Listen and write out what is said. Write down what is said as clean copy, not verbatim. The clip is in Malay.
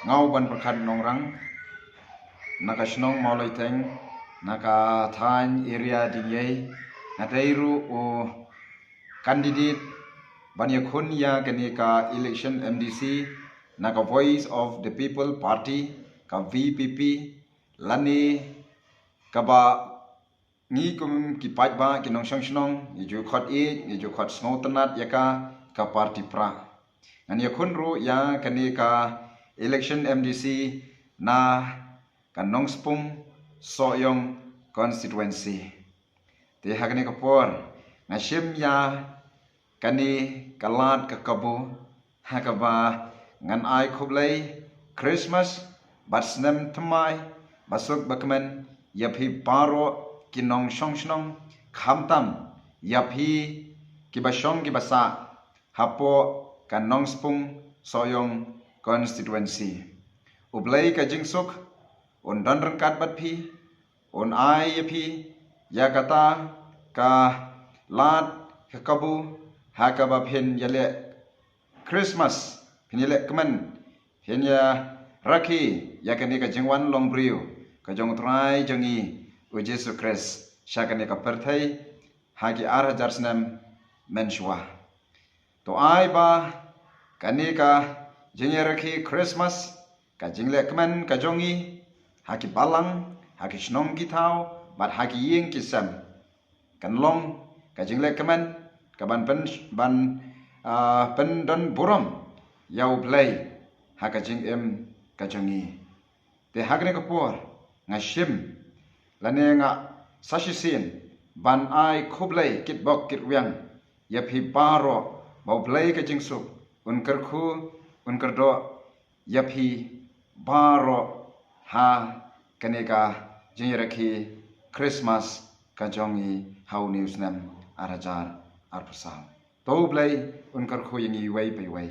ngau ban perkhat nongrang naka snong maulai teng naka than area dingyai natairu o candidate banya khun ya kanika election MDC naka Voice of the People Party ka VPP lani kaba ngi kum ki pajba ki nong snong ni ju khot e ni ju khot sngo tanat yaka ka party pra ngani khun ru ya kanika election MDC na kanong spung soyong constituency te hagni kapor ngashim ya kani kalat ka kabu hakaba ngan ai khublai Christmas batsnem thamai basuk bakman yaphi paro kinong song khamtam yaphi kibasong kibasa hapo kanong spung soyong constituency ublai ka jingsuk on danran kat bat phi on ai yaphi yakata ka lat ka kabu hakaba phin yale Christmas phin yale kman phin ya rakhi yakani ka jingwan long briu ka jong trai jongi u Jesu Christ shakani ka perthai hagi ara jarsnam menshwa to ai ba kanika jinge rakhi Christmas ka jingle kman ka jongi haki balang haki snong ki thau bat haki ying ki sam kan long ka jingle kman ka ban pen don buram yau play haka jing em ka jongi te hakne ka por ngashim lane nga sashisin ban ai khublai kit bok kit wyang yaphi paro bau play ka jingsuk unkar khu unkar do yaphi baro ha kaneka jingerakhi Christmas ka jongi hau news nam arajar arpasam to play unkar khu yingi wai pai wai